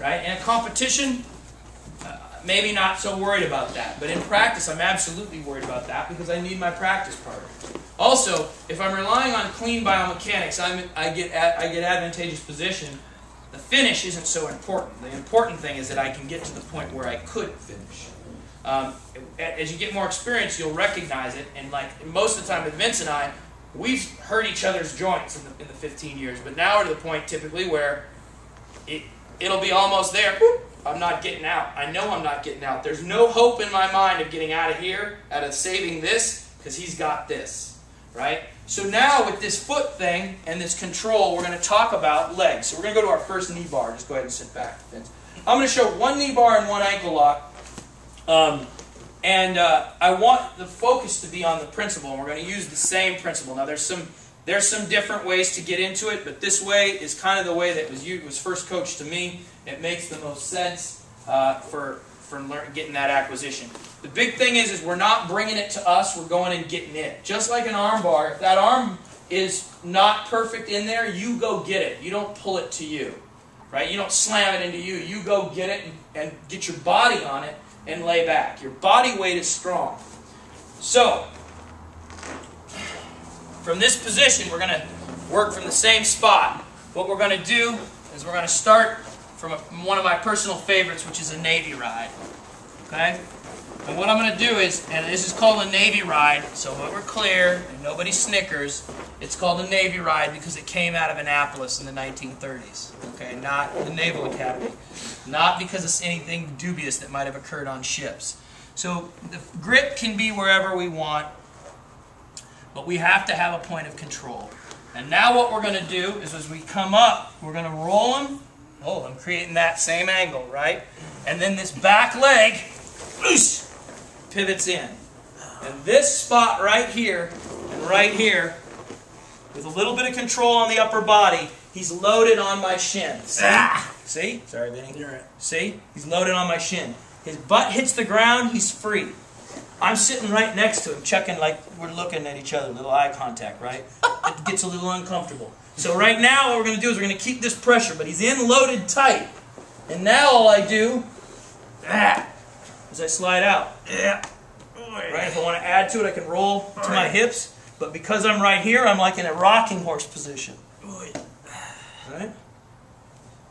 right? In a competition, maybe not so worried about that. But in practice, I'm absolutely worried about that because I need my practice partner. Also, if I'm relying on clean biomechanics, I get advantageous position. The finish isn't so important. The important thing is that I can get to the point where I could finish. As you get more experience, you'll recognize it. And like most of the time with Vince and I, we've hurt each other's joints in the 15 years. But now we're to the point typically where it'll be almost there. Whoop, I'm not getting out. I know I'm not getting out. There's no hope in my mind of getting out of here, out of saving this, because he's got this, right? So now with this foot thing and this control, we're going to talk about legs. So we're going to go to our first knee bar. Just go ahead and sit back, Vince. I'm going to show one knee bar and one ankle lock. I want the focus to be on the principle, and we're going to use the same principle. Now there's some different ways to get into it, but this way is kind of the way that was first coached to me. It makes the most sense for getting that acquisition. The big thing is we're not bringing it to us, we're going and getting it. Just like an arm bar, if that arm is not perfect in there, you go get it. You don't pull it to you, right? You don't slam it into you. You go get it and get your body on it and lay back. Your body weight is strong. So, from this position, we're going to work from the same spot. What we're going to do is we're going to start from one of my personal favorites, which is a Navy ride. Okay? And what I'm going to do is, and this is called a Navy ride, so that we're clear and nobody snickers, it's called a Navy ride because it came out of Annapolis in the 1930s. Okay? Not the Naval Academy. Not because it's anything dubious that might have occurred on ships. So the grip can be wherever we want, but we have to have a point of control. And now what we're going to do is as we come up, we're going to roll them. Oh, I'm creating that same angle, right? And then this back leg pivots in. And this spot right here and right here, with a little bit of control on the upper body, he's loaded on my shin. See? See? Sorry, Vinny. You're right. See? He's loaded on my shin. His butt hits the ground, he's free. I'm sitting right next to him, checking like we're looking at each other, little eye contact, right? It gets a little uncomfortable. So right now what we're going to do is we're going to keep this pressure, but he's in loaded tight. And now all I do is I slide out. Right? If I want to add to it, I can roll to my hips. But because I'm right here, I'm like in a rocking horse position. Right?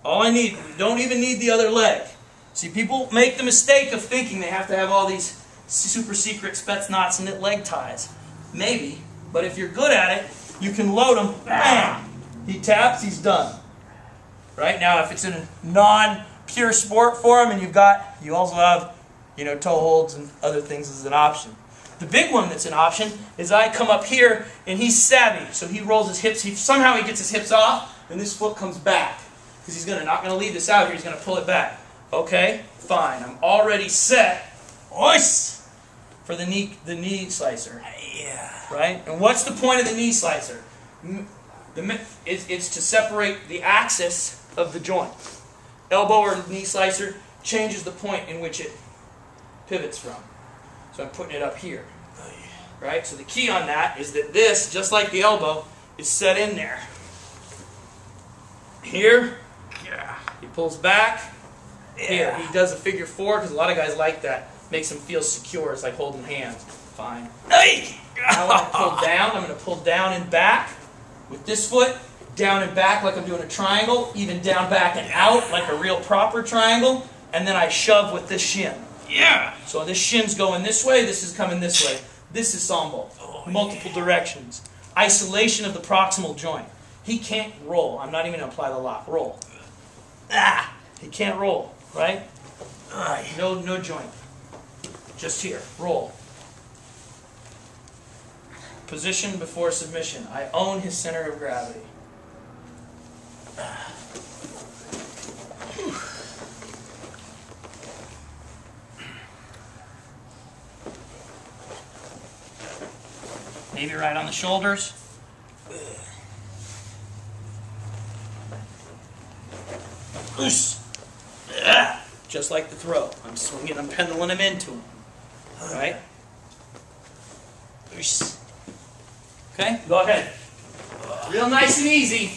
All I need, you don't even need the other leg. See, people make the mistake of thinking they have to have all these super secret Spetsnaz and knit leg ties.Maybe, but if you're good at it, you can load him. Bam! He taps, he's done. Right? Now, if it's in a non-pure sport for him and you also have, toe holds and other things as an option. The big one that's an option is I come up here and he's savvy. So he rolls his hips, somehow he gets his hips off and this foot comes back. Because he's not going to leave this out here, he's going to pull it back. Okay, fine. I'm already set for the knee slicer. Yeah. Right? And what's the point of the knee slicer? It's to separate the axis of the joint. Elbow or knee slicer changes the point in which it pivots from. So I'm putting it up here. Right? So the key on that is that this, just like the elbow, is set in there. Here, he pulls back. Here, he does a figure four because a lot of guys like that. Makes him feel secure. It's like holding hands. Fine. Now when I pull down, I'm going to pull down and back with this foot. Down and back like I'm doing a triangle. Even down, back, and out like a real proper triangle. And then I shove with this shin. Yeah. So this shin's going this way. This is coming this way. This is sambo. Multiple directions. Isolation of the proximal joint. He can't roll. I'm not even going to apply the lock. Roll. He can't roll. Right? No joint. Just here. Roll. Position before submission. I own his center of gravity. Maybe right on the shoulders. Just like the throw. I'm swinging, I'm pendling him into him. Right? Okay, go ahead. Real nice and easy.